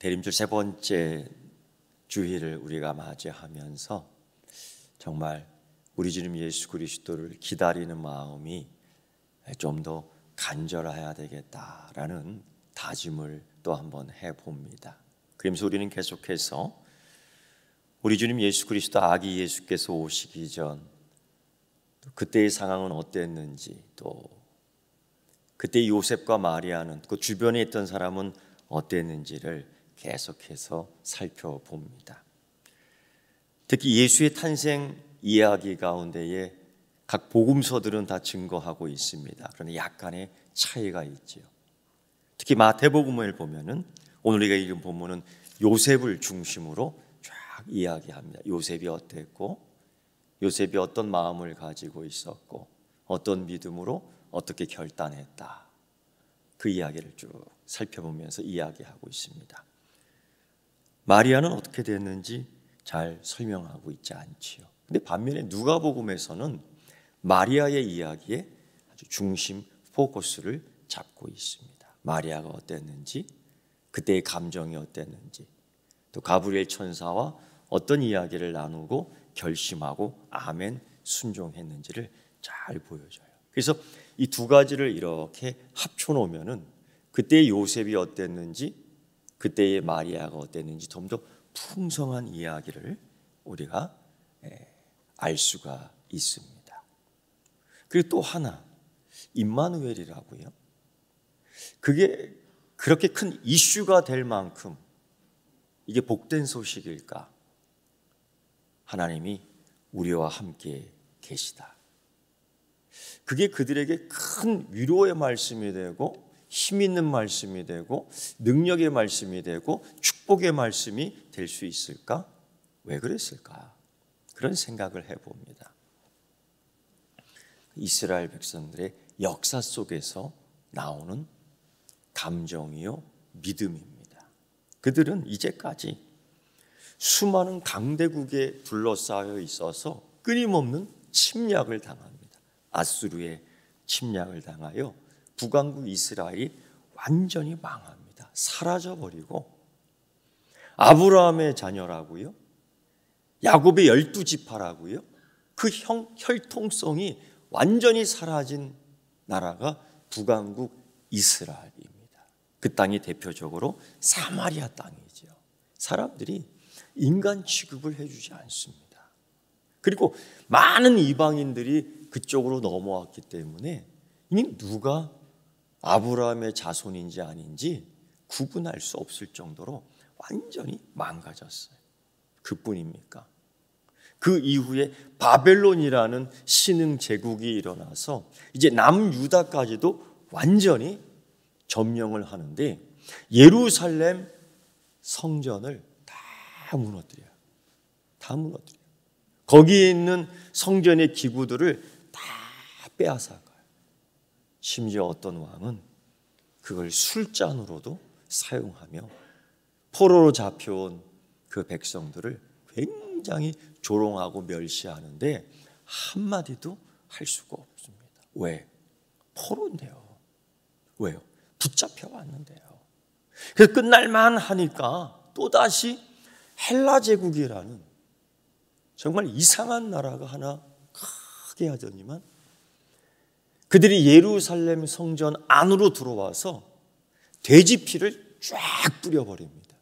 대림절 세 번째 주일을 우리가 맞이하면서 정말 우리 주님 예수 그리스도를 기다리는 마음이 좀 더 간절해야 되겠다라는 다짐을 또 한번 해봅니다. 그러면서 우리는 계속해서 우리 주님 예수 그리스도 아기 예수께서 오시기 전 그때의 상황은 어땠는지, 또 그때 요셉과 마리아는, 그 주변에 있던 사람은 어땠는지를 계속해서 살펴봅니다. 특히 예수의 탄생 이야기 가운데에 각 복음서들은 다 증거하고 있습니다. 그런데 약간의 차이가 있지요. 특히 마태복음을 보면은 오늘 우리가 읽은 본문은 요셉을 중심으로 쫙 이야기합니다. 요셉이 어땠고, 요셉이 어떤 마음을 가지고 있었고, 어떤 믿음으로 어떻게 결단했다. 그 이야기를 쭉 살펴보면서 이야기하고 있습니다. 마리아는 어떻게 됐는지 잘 설명하고 있지 않지요. 근데 반면에 누가복음에서는 마리아의 이야기에 아주 중심 포커스를 잡고 있습니다. 마리아가 어땠는지, 그때의 감정이 어땠는지, 또 가브리엘 천사와 어떤 이야기를 나누고 결심하고 아멘 순종했는지를 잘 보여줘요. 그래서 이 두 가지를 이렇게 합쳐놓으면은 그때의 요셉이 어땠는지, 그때의 마리아가 어땠는지 좀 더 풍성한 이야기를 우리가 알 수가 있습니다. 그리고 또 하나, 임마누엘이라고요. 그게 그렇게 큰 이슈가 될 만큼 이게 복된 소식일까? 하나님이 우리와 함께 계시다. 그게 그들에게 큰 위로의 말씀이 되고, 힘 있는 말씀이 되고, 능력의 말씀이 되고, 축복의 말씀이 될 수 있을까? 왜 그랬을까? 그런 생각을 해봅니다. 이스라엘 백성들의 역사 속에서 나오는 감정이요, 믿음입니다. 그들은 이제까지 수많은 강대국에 둘러싸여 있어서 끊임없는 침략을 당합니다. 아수르의 침략을 당하여 북왕국 이스라엘이 완전히 망합니다. 사라져버리고 아브라함의 자녀라고요, 야곱의 12지파라고요, 그 혈통성이 완전히 사라진 나라가 북왕국 이스라엘입니다. 그 땅이 대표적으로 사마리아 땅이죠. 사람들이 인간 취급을 해주지 않습니다. 그리고 많은 이방인들이 그쪽으로 넘어왔기 때문에 이미 누가 아브라함의 자손인지 아닌지 구분할 수 없을 정도로 완전히 망가졌어요. 그뿐입니까? 그 이후에 바벨론이라는 신흥 제국이 일어나서 이제 남유다까지도 완전히 점령을 하는데 예루살렘 성전을 다 무너뜨려요. 다 무너뜨려요. 거기에 있는 성전의 기구들을 다 빼앗아가요. 심지어 어떤 왕은 그걸 술잔으로도 사용하며 포로로 잡혀온 그 백성들을 굉장히 조롱하고 멸시하는데 한마디도 할 수가 없습니다. 왜? 포로인데요. 왜요? 붙잡혀 왔는데요. 그래서 끝날만 하니까 또다시 헬라 제국이라는 정말 이상한 나라가 하나 크게 하더니만 그들이 예루살렘 성전 안으로 들어와서 돼지 피를 쫙 뿌려버립니다.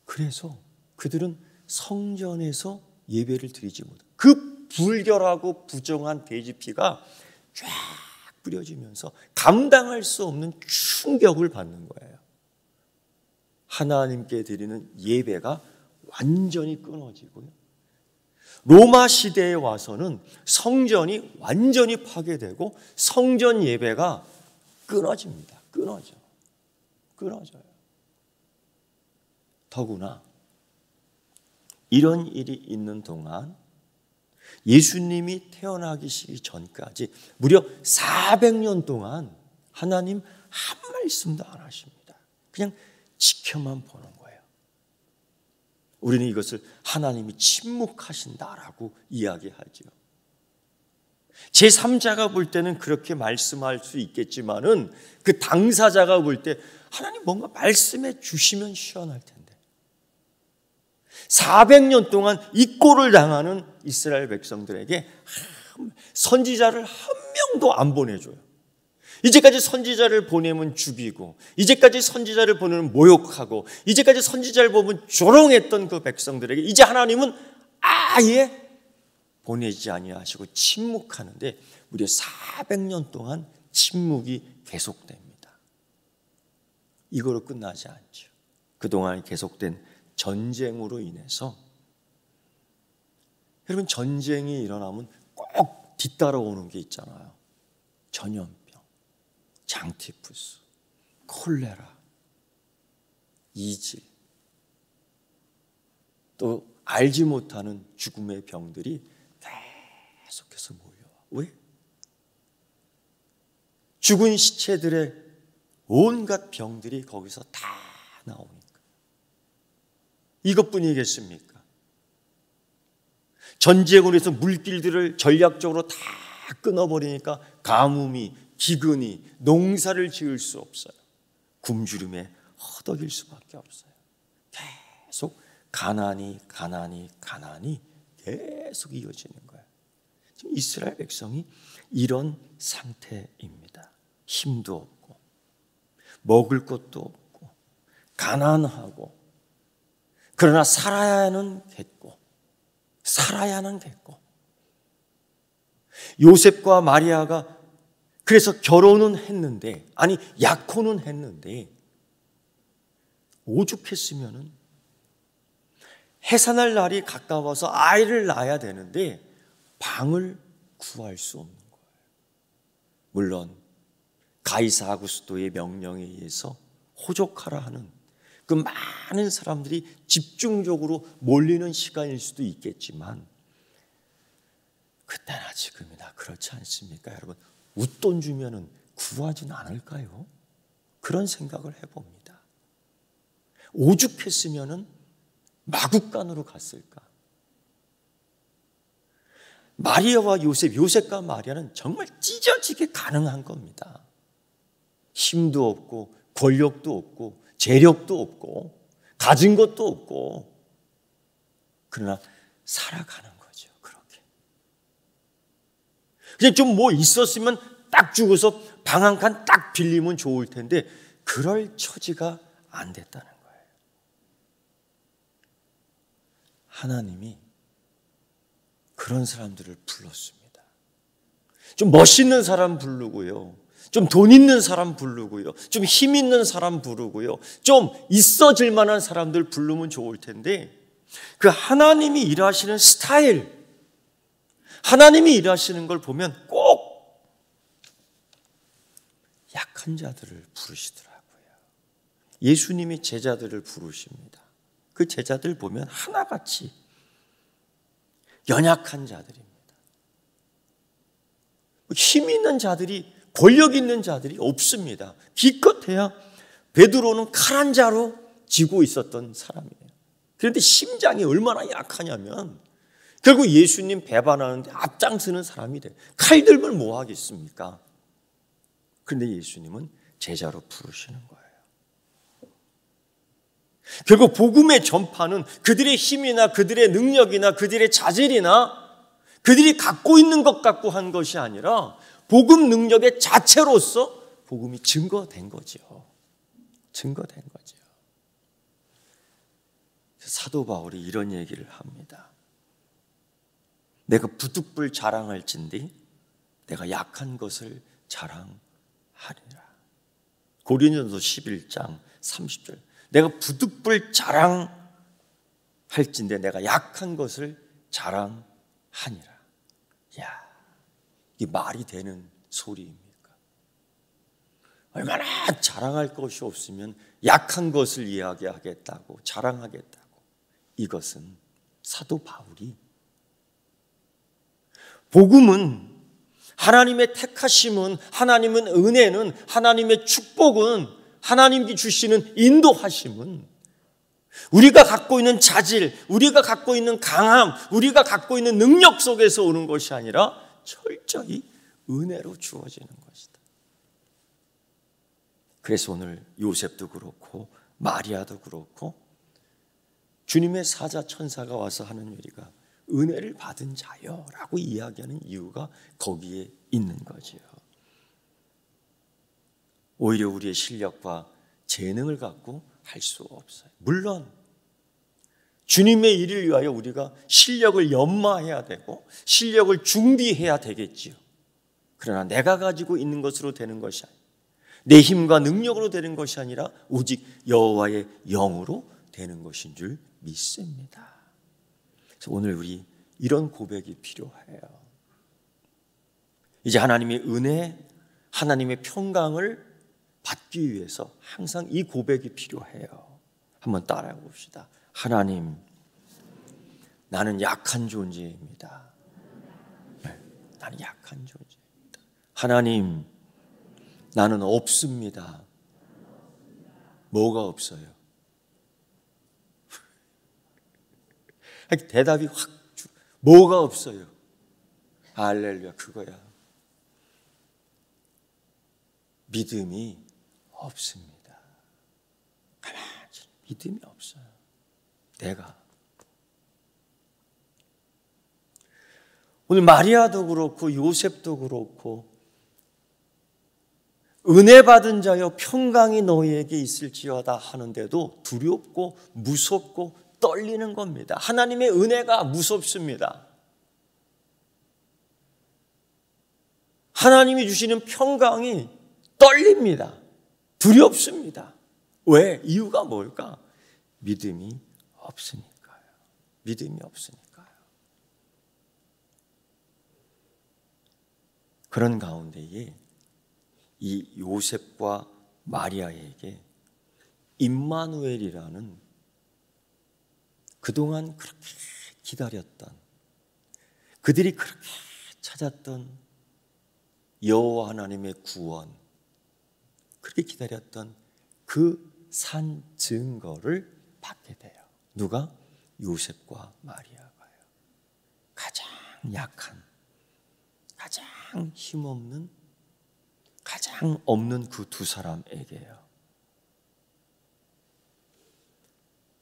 그래서 그들은 성전에서 예배를 드리지 못해요. 그 불결하고 부정한 돼지 피가 쫙 뿌려지면서 감당할 수 없는 충격을 받는 거예요. 하나님께 드리는 예배가 완전히 끊어지고요. 로마 시대에 와서는 성전이 완전히 파괴되고 성전 예배가 끊어집니다. 끊어져요. 더구나 이런 일이 있는 동안 예수님이 태어나기 전까지 무려 400년 동안 하나님 한 말씀도 안 하십니다. 그냥 지켜만 보는 거예요. 우리는 이것을 하나님이 침묵하신다라고 이야기하죠. 제3자가 볼 때는 그렇게 말씀할 수 있겠지만은 그 당사자가 볼 때 하나님 뭔가 말씀해 주시면 시원할 텐데 400년 동안 이 꼴을 당하는 이스라엘 백성들에게 선지자를 한 명도 안 보내줘요. 이제까지 선지자를 보내면 죽이고, 이제까지 선지자를 보내면 모욕하고, 이제까지 선지자를 보면 조롱했던 그 백성들에게 이제 하나님은 아예 보내지 아니하시고 침묵하는데 무려 400년 동안 침묵이 계속됩니다. 이거로 끝나지 않죠. 그동안 계속된 전쟁으로 인해서, 여러분, 전쟁이 일어나면 꼭 뒤따라오는 게 있잖아요. 전염병, 장티푸스, 콜레라, 이질, 또 알지 못하는 죽음의 병들이 계속해서 몰려와. 왜? 죽은 시체들의 온갖 병들이 거기서 다 나오니까. 이것뿐이겠습니까? 전쟁으로 해서 물길들을 전략적으로 다 끊어버리니까 가뭄이, 기근이, 농사를 지을 수 없어요. 굶주림에 허덕일 수밖에 없어요. 계속 가난이 계속 이어지는 거예요. 지금 이스라엘 백성이 이런 상태입니다. 힘도 없고 먹을 것도 없고 가난하고, 그러나 살아야는 겠고 요셉과 마리아가 그래서 결혼은 했는데, 아니 약혼은 했는데 오죽했으면은 해산할 날이 가까워서 아이를 낳아야 되는데 방을 구할 수 없는 거예요. 물론 가이사 아구스토의 명령에 의해서 호족하라 하는 그 많은 사람들이 집중적으로 몰리는 시간일 수도 있겠지만, 그때나 지금이나 그렇지 않습니까? 여러분, 웃돈 주면은 구하지는 않을까요? 그런 생각을 해봅니다. 오죽했으면은 마국간으로 갔을까? 마리아와 요셉과 마리아는 정말 찢어지게 가능한 겁니다. 힘도 없고 권력도 없고 재력도 없고 가진 것도 없고, 그러나 살아가는 거죠. 그렇게 그냥 좀 뭐 있었으면 딱 주고서 방 한 칸 딱 빌리면 좋을 텐데 그럴 처지가 안 됐다는 거예요. 하나님이 그런 사람들을 불렀습니다. 좀 멋있는 사람 부르고요, 좀 돈 있는 사람 부르고요, 좀 힘 있는 사람 부르고요, 좀 있어질 만한 사람들 부르면 좋을 텐데, 그 하나님이 일하시는 스타일, 하나님이 일하시는 걸 보면 꼭 약한 자들을 부르시더라고요. 예수님이 제자들을 부르십니다. 그 제자들 보면 하나같이 연약한 자들입니다. 힘 있는 자들이, 권력 있는 자들이 없습니다. 기껏해야 베드로는 칼 한 자로 쥐고 있었던 사람이에요. 그런데 심장이 얼마나 약하냐면 결국 예수님 배반하는데 앞장서는 사람이 돼. 칼 들면 뭐 하겠습니까? 그런데 예수님은 제자로 부르시는 거예요. 결국 복음의 전파는 그들의 힘이나 그들의 능력이나 그들의 자질이나 그들이 갖고 있는 것 갖고 한 것이 아니라 복음 능력의 자체로서 복음이 증거된 거죠. 증거된 거죠. 사도 바울이 이런 얘기를 합니다. 내가 부득불 자랑할진디 내가 약한 것을 자랑하리라. 고린도전서 11장 30절. 내가 부득불 자랑할진데 내가 약한 것을 자랑하니라. 야, 이게 말이 되는 소리입니까? 얼마나 자랑할 것이 없으면 약한 것을 이야기하겠다고, 자랑하겠다고. 이것은 사도 바울이, 복음은, 하나님의 택하심은, 하나님은 은혜는, 하나님의 축복은, 하나님이 주시는 인도하심은 우리가 갖고 있는 자질, 우리가 갖고 있는 강함, 우리가 갖고 있는 능력 속에서 오는 것이 아니라 철저히 은혜로 주어지는 것이다. 그래서 오늘 요셉도 그렇고 마리아도 그렇고 주님의 사자 천사가 와서 하는 얘기가 은혜를 받은 자요 라고 이야기하는 이유가 거기에 있는 거지요. 오히려 우리의 실력과 재능을 갖고 할 수 없어요. 물론 주님의 일을 위하여 우리가 실력을 연마해야 되고 실력을 준비해야 되겠지요. 그러나 내가 가지고 있는 것으로 되는 것이 아니라 내 힘과 능력으로 되는 것이 아니라 오직 여호와의 영으로 되는 것인 줄 믿습니다. 그래서 오늘 우리 이런 고백이 필요해요. 이제 하나님의 은혜, 하나님의 평강을 받기 위해서 항상 이 고백이 필요해요. 한번 따라해 봅시다. 하나님, 나는 약한 존재입니다. 나는 약한 존재입니다. 하나님, 나는 없습니다. 뭐가 없어요? 대답이 확 뭐가 없어요? 할렐루야, 그거야. 믿음이 없습니다. 가만히 믿음이 없어요. 내가 오늘 마리아도 그렇고 요셉도 그렇고 은혜 받은 자여 평강이 너희에게 있을지어다 하는데도 두렵고 무섭고 떨리는 겁니다. 하나님의 은혜가 무섭습니다. 하나님이 주시는 평강이 떨립니다. 두렵습니다. 왜? 이유가 뭘까? 믿음이 없으니까요. 믿음이 없으니까요. 그런 가운데에 이 요셉과 마리아에게 임마누엘이라는 그동안 그렇게 기다렸던, 그들이 그렇게 찾았던 여호와 하나님의 구원, 그렇게 기다렸던 그 산 증거를 받게 돼요. 누가? 요셉과 마리아가요. 가장 약한, 가장 힘없는, 가장 없는 그 두 사람에게요.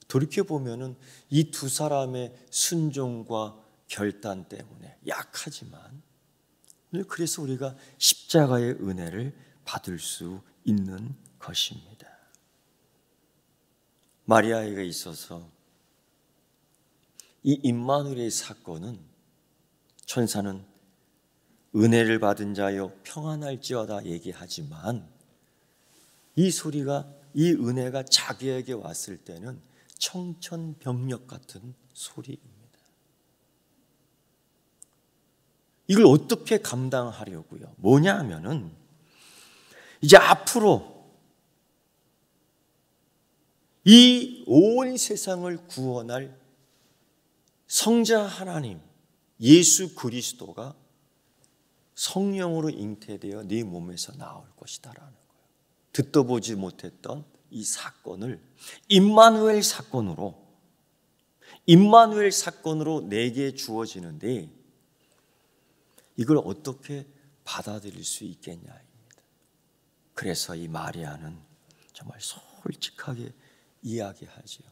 돌이켜보면은 이 두 사람의 순종과 결단 때문에 약하지만 그래서 우리가 십자가의 은혜를 받을 수 있는 것입니다. 마리아에게 있어서 이 임마누엘의 사건은 천사는 은혜를 받은 자여 평안할지어다 얘기하지만 이 소리가, 이 은혜가 자기에게 왔을 때는 청천벽력 같은 소리입니다. 이걸 어떻게 감당하려고요? 뭐냐 하면은 이제 앞으로 이 온 세상을 구원할 성자 하나님 예수 그리스도가 성령으로 잉태되어 네 몸에서 나올 것이다라는 거예요. 듣도 보지 못했던 이 사건을 임마누엘 사건으로 내게 주어지는데 이걸 어떻게 받아들일 수 있겠냐입니다. 그래서 이 마리아는 정말 솔직하게 이야기하지요.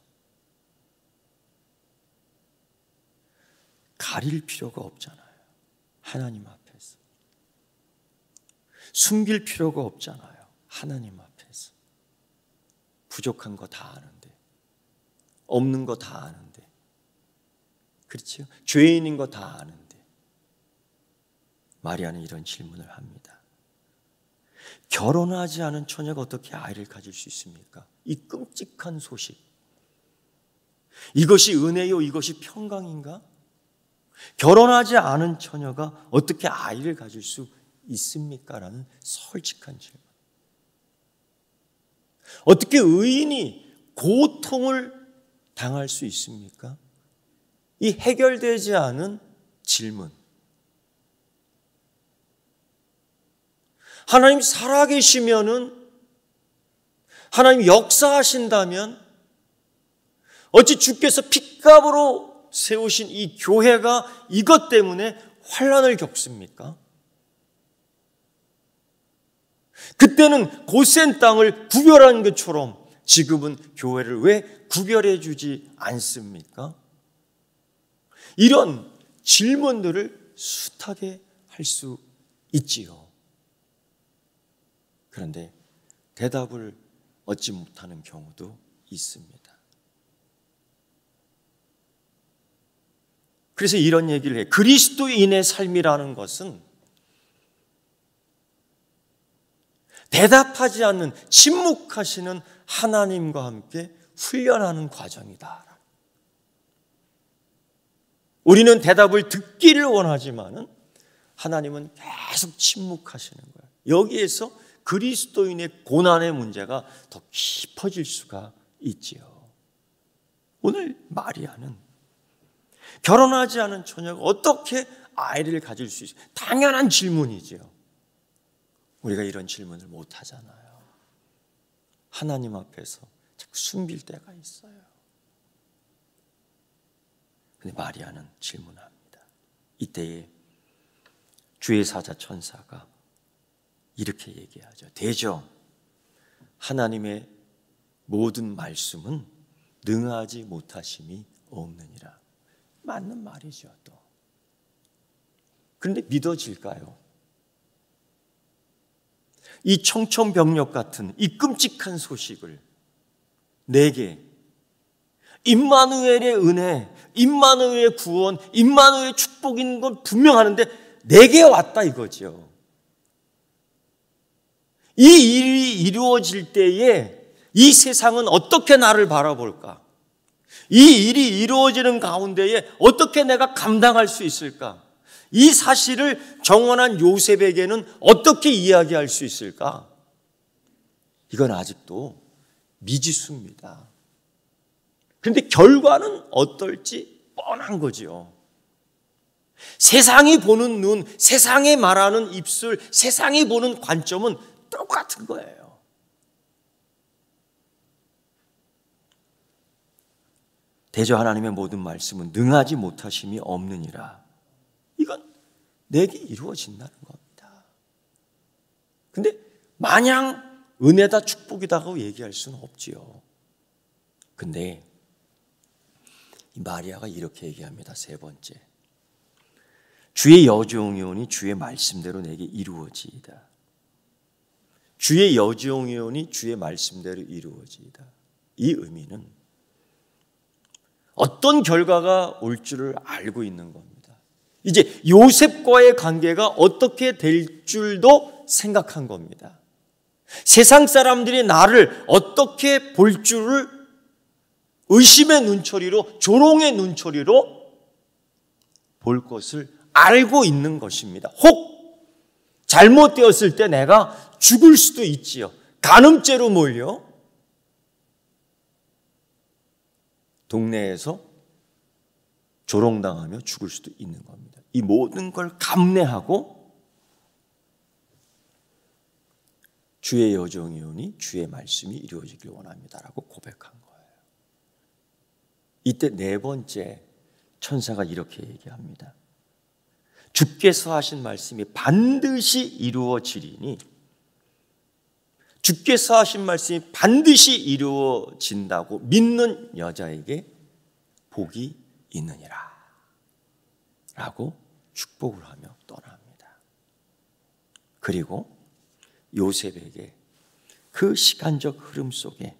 가릴 필요가 없잖아요. 하나님 앞에서. 숨길 필요가 없잖아요. 하나님 앞에서. 부족한 거 다 아는데, 없는 거 다 아는데, 그렇죠? 죄인인 거 다 아는데 마리아는 이런 질문을 합니다. 결혼하지 않은 처녀가 어떻게 아이를 가질 수 있습니까? 이 끔찍한 소식, 이것이 은혜요, 이것이 평강인가? 결혼하지 않은 처녀가 어떻게 아이를 가질 수 있습니까? 라는 솔직한 질문. 어떻게 의인이 고통을 당할 수 있습니까? 이 해결되지 않은 질문. 하나님 살아계시면은, 하나님 역사하신다면 어찌 주께서 핏값으로 세우신 이 교회가 이것 때문에 환난을 겪습니까? 그때는 고센 땅을 구별한 것처럼 지금은 교회를 왜 구별해 주지 않습니까? 이런 질문들을 숱하게 할 수 있지요. 그런데 대답을 얻지 못하는 경우도 있습니다. 그래서 이런 얘기를 해요. 그리스도인의 삶이라는 것은 대답하지 않는, 침묵하시는 하나님과 함께 훈련하는 과정이다. 우리는 대답을 듣기를 원하지만은 하나님은 계속 침묵하시는 거예요. 여기에서 그리스도인의 고난의 문제가 더 깊어질 수가 있지요. 오늘 마리아는 결혼하지 않은 처녀가 어떻게 아이를 가질 수 있어요? 당연한 질문이지요. 우리가 이런 질문을 못 하잖아요. 하나님 앞에서 자꾸 숨길 때가 있어요. 근데 마리아는 질문합니다. 이때에 주의 사자 천사가 이렇게 얘기하죠. 대저, 하나님의 모든 말씀은 능하지 못하심이 없느니라. 맞는 말이죠, 또. 그런데 믿어질까요? 이 청천벽력 같은 이 끔찍한 소식을 내게 임마누엘의 은혜, 임마누엘의 구원, 임마누엘의 축복인 건 분명하는데 내게 왔다 이거죠. 이 일이 이루어질 때에 이 세상은 어떻게 나를 바라볼까? 이 일이 이루어지는 가운데에 어떻게 내가 감당할 수 있을까? 이 사실을 정언한 요셉에게는 어떻게 이야기할 수 있을까? 이건 아직도 미지수입니다. 그런데 결과는 어떨지 뻔한 거죠. 세상이 보는 눈, 세상이 말하는 입술, 세상이 보는 관점은 똑같은 거예요. 대저 하나님의 모든 말씀은 능하지 못하심이 없느니라. 이건 내게 이루어진다는 겁니다. 근데 마냥 은혜다 축복이다고 얘기할 수는 없지요. 근데 이 마리아가 이렇게 얘기합니다. 세 번째. 주의 여종이오니 주의 말씀대로 내게 이루어지이다. 주의 여종이오니 주의 말씀대로 이루어지이다. 이 의미는 어떤 결과가 올 줄을 알고 있는 겁니다. 이제 요셉과의 관계가 어떻게 될 줄도 생각한 겁니다. 세상 사람들이 나를 어떻게 볼 줄을 의심의 눈초리로, 조롱의 눈초리로 볼 것을 알고 있는 것입니다. 혹 잘못되었을 때 내가 죽을 수도 있지요. 간음죄로 몰려 동네에서 조롱당하며 죽을 수도 있는 겁니다. 이 모든 걸 감내하고 주의 여종이오니 주의 말씀이 이루어지길 원합니다라고 고백한 거예요. 이때 네 번째 천사가 이렇게 얘기합니다. 주께서 하신 말씀이 반드시 이루어지리니, 주께서 하신 말씀이 반드시 이루어진다고 믿는 여자에게 복이 있느니라 라고 축복을 하며 떠납니다. 그리고 요셉에게, 그 시간적 흐름 속에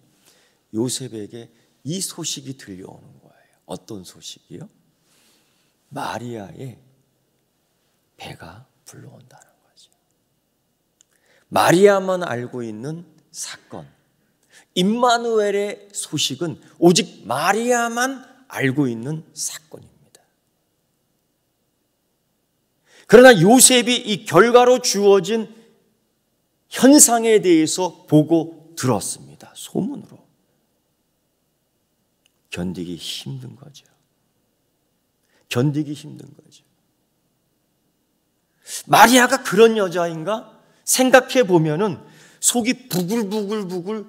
요셉에게 이 소식이 들려오는 거예요. 어떤 소식이요? 마리아의 배가 불러온다는 거죠. 마리아만 알고 있는 사건, 임마누엘의 소식은 오직 마리아만 알고 있는 사건입니다. 그러나 요셉이 이 결과로 주어진 현상에 대해서 보고 들었습니다. 소문으로. 견디기 힘든 거죠. 견디기 힘든 거죠. 마리아가 그런 여자인가 생각해 보면은 속이 부글부글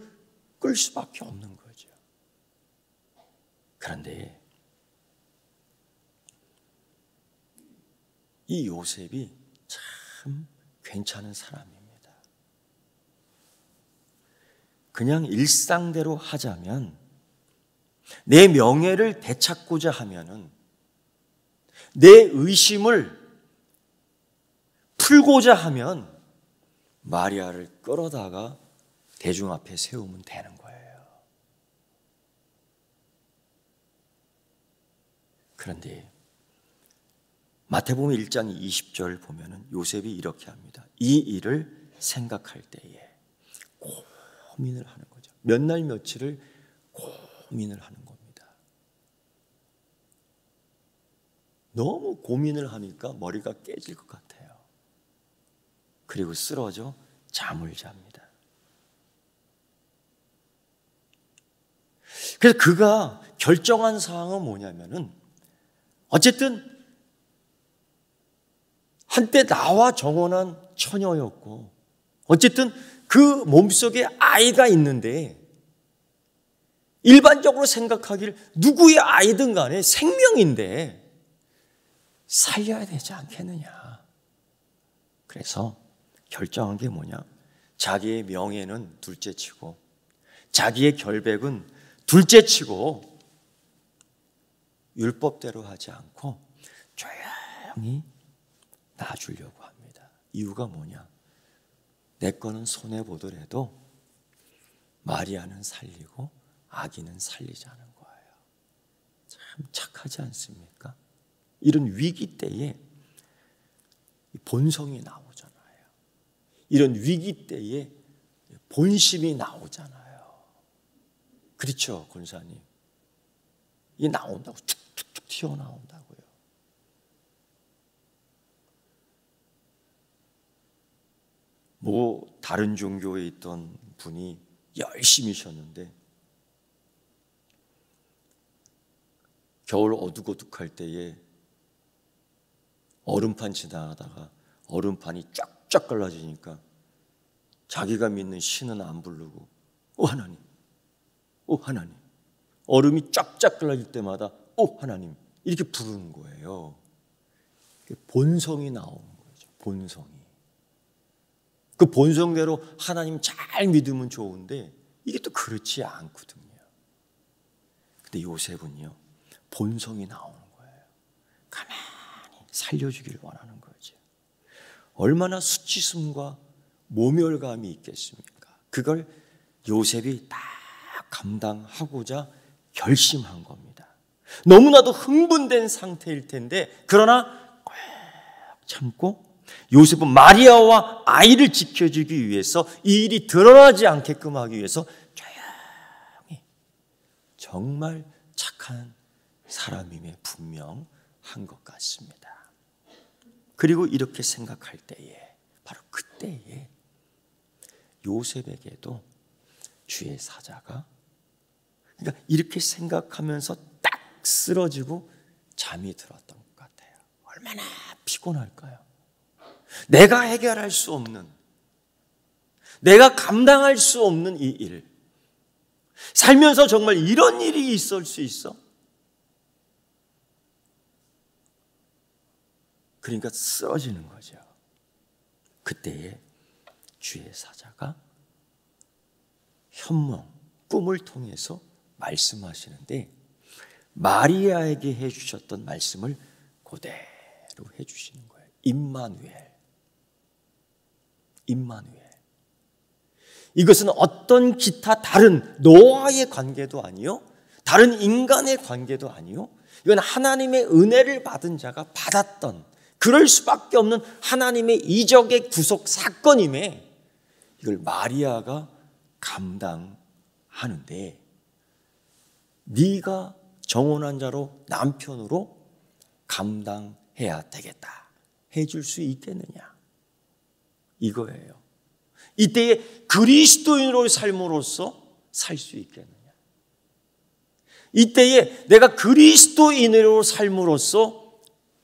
끓을 수밖에 없는 거죠. 그런데 이 요셉이 참 괜찮은 사람입니다. 그냥 일상대로 하자면, 내 명예를 되찾고자 하면은, 내 의심을 풀고자 하면 마리아를 끌어다가 대중 앞에 세우면 되는 거예요. 그런데 마태복음 1장 20절 보면은 요셉이 이렇게 합니다. 이 일을 생각할 때에 고민을 하는 거죠. 몇 날 며칠을 고민을 하는 겁니다. 너무 고민을 하니까 머리가 깨질 것 같아요. 그리고 쓰러져 잠을 잡니다. 그래서 그가 결정한 사항은 뭐냐면은, 어쨌든 한때 나와 정혼한 처녀였고, 어쨌든 그 몸속에 아이가 있는데, 일반적으로 생각하기를 누구의 아이든 간에 생명인데 살려야 되지 않겠느냐. 그래서 결정한 게 뭐냐? 자기의 명예는 둘째치고, 자기의 결백은 둘째치고, 율법대로 하지 않고 조용히 놔주려고 합니다. 이유가 뭐냐? 내 거는 손해보더라도 마리아는 살리고 아기는 살리자는 거예요. 참 착하지 않습니까? 이런 위기 때에 본성이 나오잖아요. 이런 위기 때에 본심이 나오잖아요. 그렇죠, 권사님? 이게 나온다고, 툭툭툭 튀어나온다고요. 뭐 다른 종교에 있던 분이 열심히셨는데 겨울 어둑어둑할 때에 얼음판 지나가다가 얼음판이 쫙쫙 갈라지니까 자기가 믿는 신은 안 부르고 오 하나님, 오 하나님, 얼음이 쫙쫙 갈라질 때마다 오 하나님 이렇게 부르는 거예요. 본성이 나오는 거죠. 본성이. 그 본성대로 하나님 잘 믿으면 좋은데 이게 또 그렇지 않거든요. 근데 요셉은요, 본성이 나오는 거예요. 가만히 살려주기를 원하는 거죠. 얼마나 수치심과 모멸감이 있겠습니까? 그걸 요셉이 다 감당하고자 결심한 겁니다. 너무나도 흥분된 상태일 텐데, 그러나 꼭 참고 요셉은 마리아와 아이를 지켜주기 위해서, 이 일이 드러나지 않게끔 하기 위해서 조용히, 정말 착한 사람임에 분명한 것 같습니다. 그리고 이렇게 생각할 때에, 바로 그때에 요셉에게도 주의 사자가, 그러니까 이렇게 생각하면서 딱 쓰러지고 잠이 들었던 것 같아요. 얼마나 피곤할까요? 내가 해결할 수 없는, 내가 감당할 수 없는 이 일, 살면서 정말 이런 일이 있을 수 있어? 그러니까 쓰러지는 거죠. 그때에 주의 사자가 현몽, 꿈을 통해서 말씀하시는데, 마리아에게 해주셨던 말씀을 그대로 해주시는 거예요. 임마누엘. 임마누엘. 이것은 어떤 기타 다른 너와의 관계도 아니요, 다른 인간의 관계도 아니요, 이건 하나님의 은혜를 받은 자가 받았던, 그럴 수밖에 없는 하나님의 이적의 구속 사건임에, 이걸 마리아가 감당하는데, 네가 정혼한 자로 남편으로 감당해야 되겠다, 해줄 수 있겠느냐, 이거예요. 이때에 그리스도인으로 삶으로써 살 수 있겠느냐, 이때에 내가 그리스도인으로 삶으로써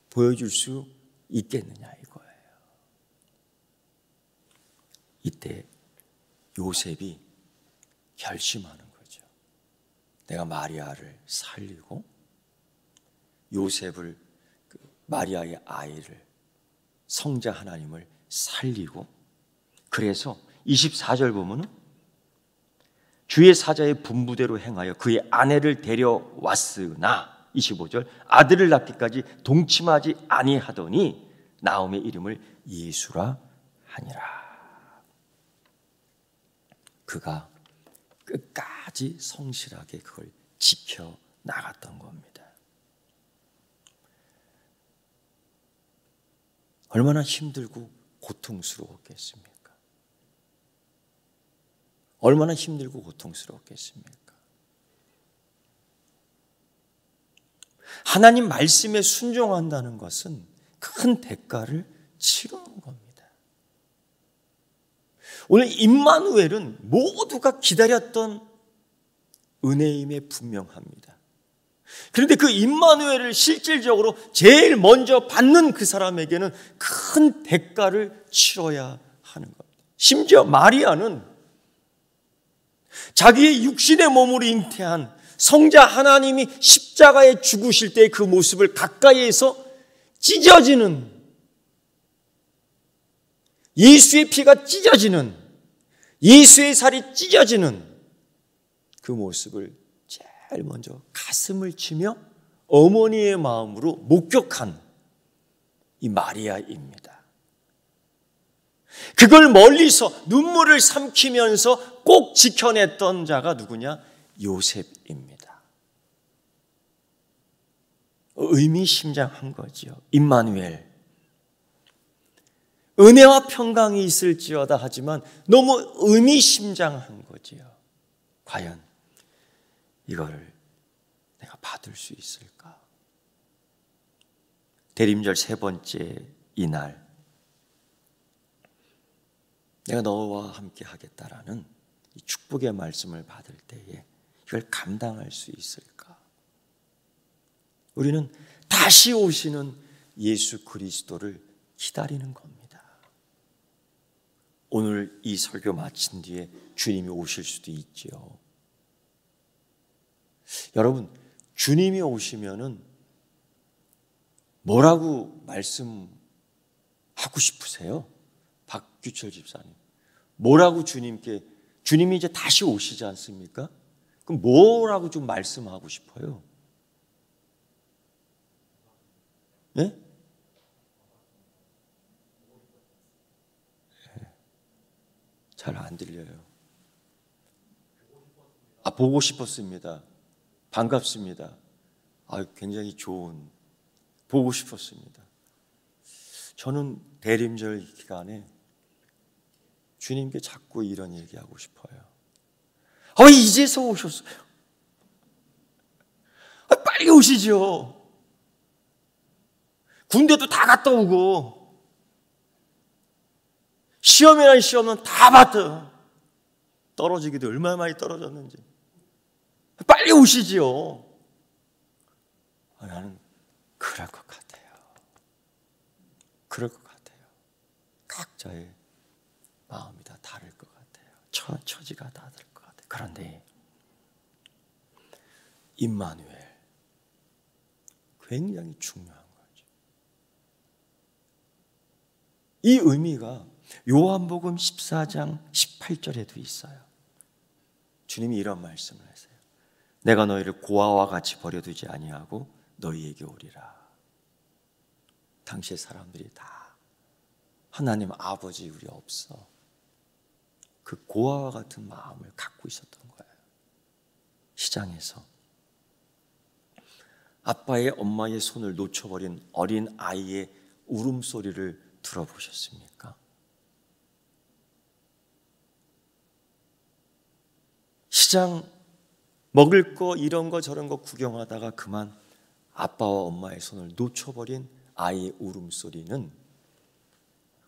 보여줄 수 있겠느냐, 이거예요. 이때 요셉이 결심하는 거죠. 내가 마리아를 살리고 요셉을, 마리아의 아이를 성자 하나님을 살리고, 그래서 24절 보면은 주의 사자의 분부대로 행하여 그의 아내를 데려왔으나 25절 아들을 낳기까지 동침하지 아니하더니 나옴의 이름을 예수라 하니라. 그가 끝까지 성실하게 그걸 지켜 나갔던 겁니다. 얼마나 힘들고 고통스러웠겠습니까? 얼마나 힘들고 고통스러웠겠습니까? 하나님 말씀에 순종한다는 것은 큰 대가를 치르는 겁니다. 오늘 임마누엘은 모두가 기다렸던 은혜임에 분명합니다. 그런데 그 임마누엘을 실질적으로 제일 먼저 받는 그 사람에게는 큰 대가를 치러야 하는 겁니다. 심지어 마리아는 자기의 육신의 몸으로 잉태한 성자 하나님이 십자가에 죽으실 때의 그 모습을 가까이에서 찢어지는, 예수의 피가 찢어지는, 예수의 살이 찢어지는 그 모습을 제일 먼저 가슴을 치며 어머니의 마음으로 목격한 이 마리아입니다. 그걸 멀리서 눈물을 삼키면서 꼭 지켜냈던 자가 누구냐? 요셉입니다. 의미심장한 거지요. 임마누엘. 은혜와 평강이 있을지어다 하지만 너무 의미심장한 거지요. 과연 이걸 내가 받을 수 있을까? 대림절 세 번째 이날, 내가 너와 함께 하겠다라는 이 축복의 말씀을 받을 때에 이걸 감당할 수 있을까? 우리는 다시 오시는 예수 그리스도를 기다리는 겁니다. 오늘 이 설교 마친 뒤에 주님이 오실 수도 있지요. 여러분, 주님이 오시면은 뭐라고 말씀하고 싶으세요? 박규철 집사님, 뭐라고 주님이 이제 다시 오시지 않습니까? 그럼 뭐라고 좀 말씀하고 싶어요? 네? 잘 안 들려요. 보고 싶었습니다. 반갑습니다. 굉장히 좋은, 보고 싶었습니다. 저는 대림절 기간에 주님께 자꾸 이런 얘기하고 싶어요. 이제서 오셨어요. 빨리 오시죠. 군대도 다 갔다 오고 시험이라는 시험은 다 봤다. 떨어지기도 얼마나 많이 떨어졌는지. 빨리 오시지요. 나는 그럴 것 같아요. 그럴 것 같아요. 각자의 마음이 다 다를 것 같아요. 처지가 다 다를 것 같아요. 그런데 임마누엘, 굉장히 중요한 거죠. 이 의미가 요한복음 14장 18절에도 있어요. 주님이 이런 말씀을 하세요. 내가 너희를 고아와 같이 버려두지 아니하고 너희에게 오리라. 당시의 사람들이 다 하나님 아버지 우리 없어. 그 고아와 같은 마음을 갖고 있었던 거예요. 시장에서 아빠의 엄마의 손을 놓쳐버린 어린 아이의 울음소리를 들어보셨습니까? 시장 먹을 거 이런 거 저런 거 구경하다가 그만 아빠와 엄마의 손을 놓쳐버린 아이의 울음소리는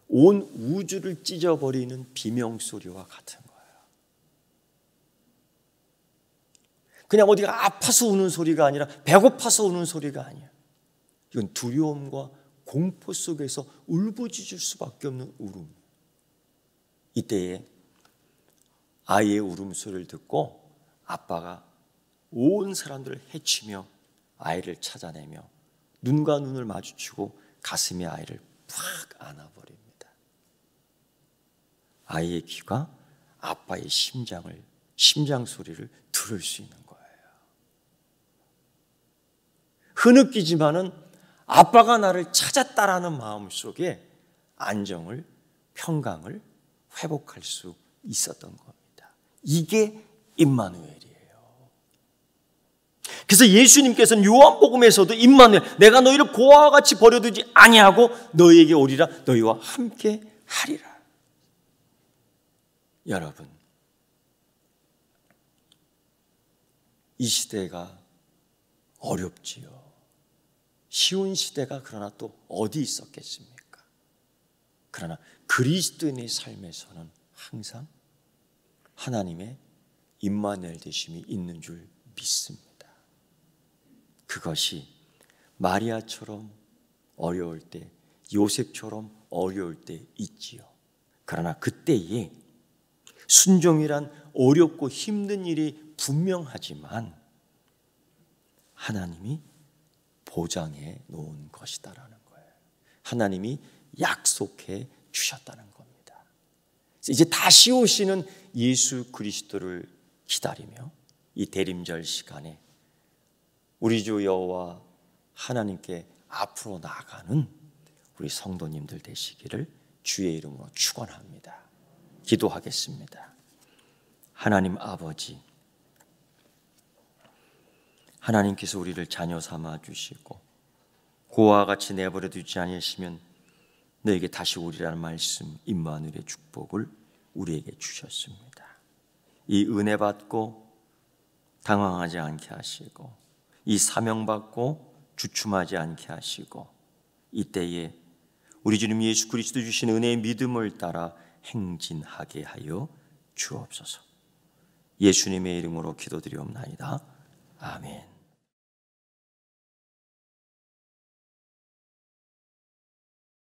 온 우주를 찢어버리는 비명소리와 같은 거예요. 그냥 어디가 아파서 우는 소리가 아니라 배고파서 우는 소리가 아니야. 이건 두려움과 공포 속에서 울부짖을 수밖에 없는 울음. 이때에 아이의 울음소리를 듣고 아빠가 온 사람들을 헤치며 아이를 찾아내며 눈과 눈을 마주치고 가슴에 아이를 팍 안아버립니다. 아이의 귀가 아빠의 심장 소리를 들을 수 있는 거예요. 흐느끼지만은 아빠가 나를 찾았다라는 마음 속에 안정을, 평강을 회복할 수 있었던 겁니다. 이게 임마누엘이에요. 그래서 예수님께서는 요한복음에서도 임마누엘, 내가 너희를 고아와 같이 버려두지 아니하고 너희에게 오리라, 너희와 함께 하리라. 여러분, 이 시대가 어렵지요. 쉬운 시대가 그러나 또 어디 있었겠습니까? 그러나 그리스도인의 삶에서는 항상 하나님의 임마누엘 되심이 있는 줄 믿습니다. 그것이 마리아처럼 어려울 때, 요셉처럼 어려울 때 있지요. 그러나 그때에 순종이란 어렵고 힘든 일이 분명하지만 하나님이 보장해 놓은 것이다라는 거예요. 하나님이 약속해 주셨다는 겁니다. 이제 다시 오시는 예수 그리스도를 기다리며 이 대림절 시간에 우리 주 여호와 하나님께 앞으로 나아가는 우리 성도님들 되시기를 주의 이름으로 축원합니다. 기도하겠습니다. 하나님 아버지, 하나님께서 우리를 자녀 삼아 주시고 고아와 같이 내버려 두지 아니하시면 너에게 다시 오리라는 말씀, 임마누엘의 축복을 우리에게 주셨습니다. 이 은혜 받고 당황하지 않게 하시고 이 사명 받고 주춤하지 않게 하시고 이때에 우리 주님 예수 그리스도 주신 은혜의 믿음을 따라 행진하게 하여 주옵소서. 예수님의 이름으로 기도드리옵나이다. 아멘.